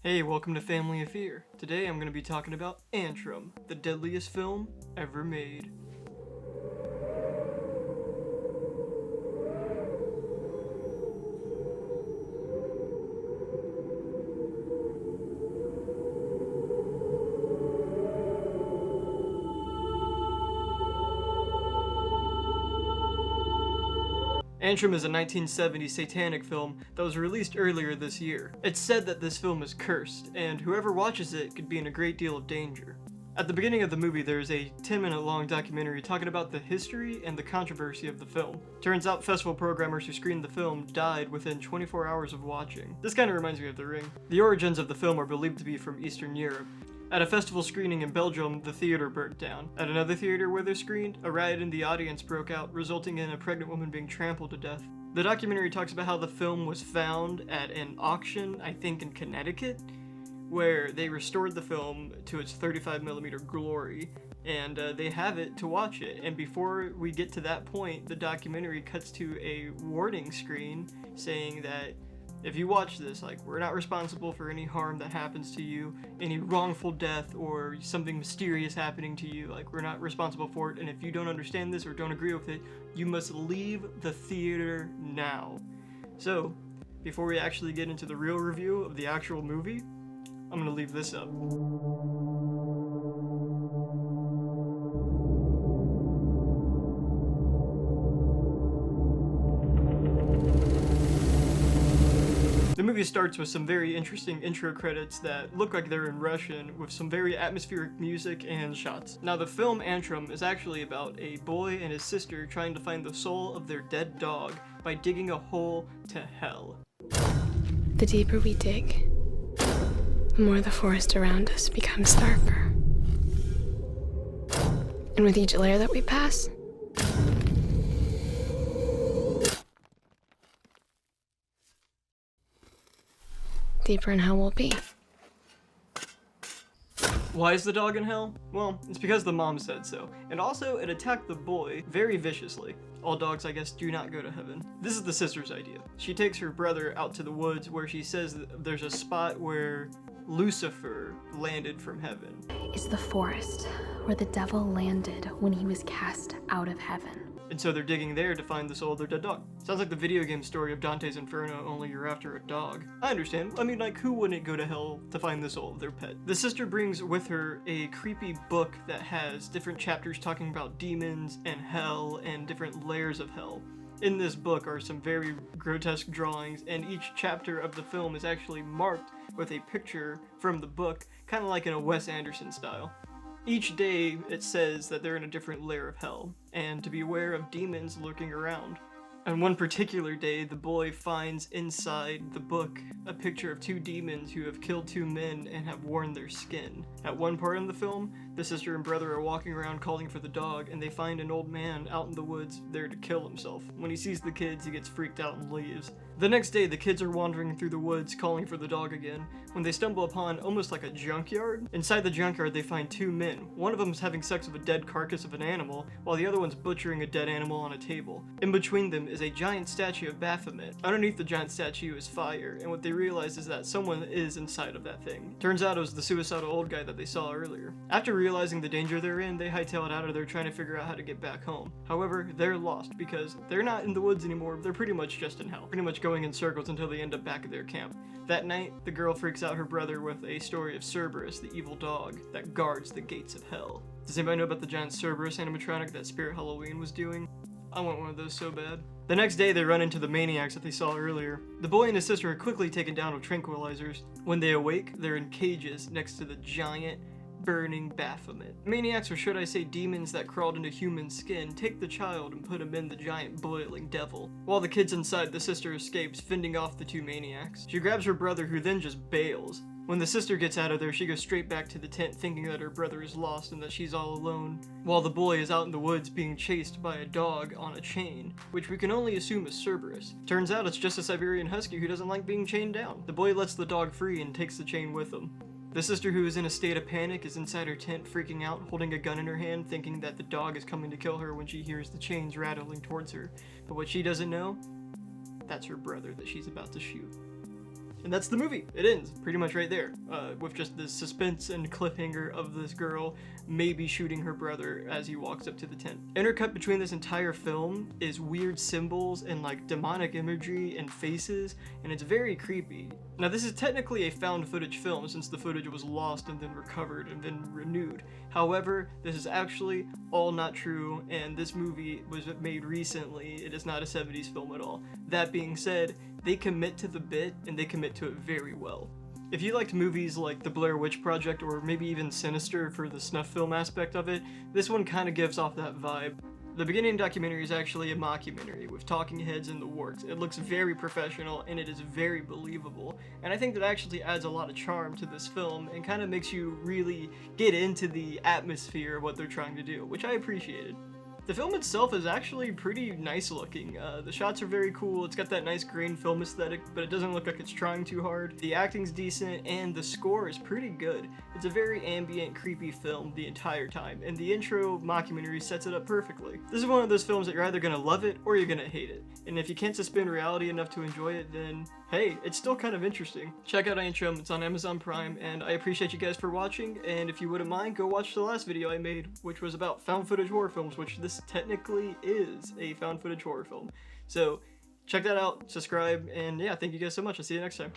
Hey, welcome to Family of Fear. Today I'm going to be talking about Antrum, the deadliest film ever made. Antrum is a 1970 satanic film that was released earlier this year. It's said that this film is cursed, and whoever watches it could be in a great deal of danger. At the beginning of the movie, there's a 10-minute long documentary talking about the history and the controversy of the film. Turns out festival programmers who screened the film died within 24 hours of watching. This kind of reminds me of The Ring. The origins of the film are believed to be from Eastern Europe. At a festival screening in Belgium, the theater burnt down. At another theater where they screened, a riot in the audience broke out, resulting in a pregnant woman being trampled to death. The documentary talks about how the film was found at an auction, I think in Connecticut, where they restored the film to its 35mm glory, and they have it to watch it. And before we get to that point, the documentary cuts to a warning screen saying that if you watch this, we're not responsible for any harm that happens to you, any wrongful death or something mysterious happening to you, we're not responsible for it, and if you don't understand this or don't agree with it, you must leave the theater now. So, before we actually get into the real review of the actual movie, I'm gonna leave this up. The movie starts with some very interesting intro credits that look like they're in Russian, with some very atmospheric music and shots. Now, the film Antrum is actually about a boy and his sister trying to find the soul of their dead dog by digging a hole to hell. The deeper we dig, the more the forest around us becomes darker. And with each layer that we pass, deeper in hell will be. Why is the dog in hell? Well, it's because the mom said so. And also, it attacked the boy very viciously. All dogs, I guess, do not go to heaven. This is the sister's idea. She takes her brother out to the woods where she says that there's a spot where Lucifer landed from heaven. It's the forest where the devil landed when he was cast out of heaven. And so they're digging there to find the soul of their dead dog. Sounds like the video game story of Dante's Inferno, only you're after a dog. I understand. I mean, who wouldn't go to hell to find the soul of their pet? The sister brings with her a creepy book that has different chapters talking about demons and hell and different layers of hell. In this book are some very grotesque drawings, and each chapter of the film is actually marked with a picture from the book, kind of like in a Wes Anderson style. Each day, it says that they're in a different layer of hell, and to be aware of demons lurking around. On one particular day, the boy finds inside the book a picture of two demons who have killed two men and have worn their skin. At one part in the film, the sister and brother are walking around calling for the dog, and they find an old man out in the woods there to kill himself. When he sees the kids, he gets freaked out and leaves. The next day, the kids are wandering through the woods calling for the dog again, when they stumble upon almost like a junkyard. Inside the junkyard, they find two men. One of them is having sex with a dead carcass of an animal, while the other one's butchering a dead animal on a table. In between them is a giant statue of Baphomet. Underneath the giant statue is fire, and what they realize is that someone is inside of that thing. Turns out it was the suicidal old guy that they saw earlier. After realizing the danger they're in, they hightail it out of there trying to figure out how to get back home. However, they're lost because they're not in the woods anymore, they're pretty much just in hell. Pretty much going in circles until they end up back at their camp. That night, the girl freaks out her brother with a story of Cerberus, the evil dog that guards the gates of hell. Does anybody know about the giant Cerberus animatronic that Spirit Halloween was doing? I want one of those so bad. The next day, they run into the maniacs that they saw earlier. The boy and his sister are quickly taken down with tranquilizers. When they awake, they're in cages next to the giant, burning Baphomet. Maniacs, or should I say demons that crawled into human skin, take the child and put him in the giant boiling devil. While the kids inside, the sister escapes, fending off the two maniacs. She grabs her brother, who then just bails. When the sister gets out of there, she goes straight back to the tent thinking that her brother is lost and that she's all alone, while the boy is out in the woods being chased by a dog on a chain, which we can only assume is Cerberus. Turns out it's just a Siberian Husky who doesn't like being chained down. The boy lets the dog free and takes the chain with him. The sister, who is in a state of panic, is inside her tent freaking out, holding a gun in her hand, thinking that the dog is coming to kill her when she hears the chains rattling towards her. But what she doesn't know, that's her brother that she's about to shoot. And that's the movie. It ends pretty much right there, with just the suspense and cliffhanger of this girl maybe shooting her brother as he walks up to the tent. Intercut between this entire film is weird symbols and like demonic imagery and faces, and it's very creepy. Now this is technically a found footage film since the footage was lost and then recovered and then renewed. However, this is actually all not true, and this movie was made recently. It is not a 70s film at all. That being said, they commit to the bit and they commit to it very well. If you liked movies like The Blair Witch Project or maybe even Sinister for the snuff film aspect of it, this one kind of gives off that vibe. The beginning documentary is actually a mockumentary with talking heads in the works. It looks very professional and it is very believable, and I think that actually adds a lot of charm to this film and kind of makes you really get into the atmosphere of what they're trying to do, which I appreciated. The film itself is actually pretty nice looking. The shots are very cool. It's got that nice grain film aesthetic, but it doesn't look like it's trying too hard. The acting's decent, and the score is pretty good. It's a very ambient, creepy film the entire time, and the intro mockumentary sets it up perfectly. This is one of those films that you're either gonna love it or you're gonna hate it. And if you can't suspend reality enough to enjoy it, then hey, it's still kind of interesting. Check out Antrum, it's on Amazon Prime, and I appreciate you guys for watching, and if you wouldn't mind, go watch the last video I made, which was about found footage horror films, which this technically is a found footage horror film. So check that out, subscribe, and yeah, thank you guys so much. I'll see you next time.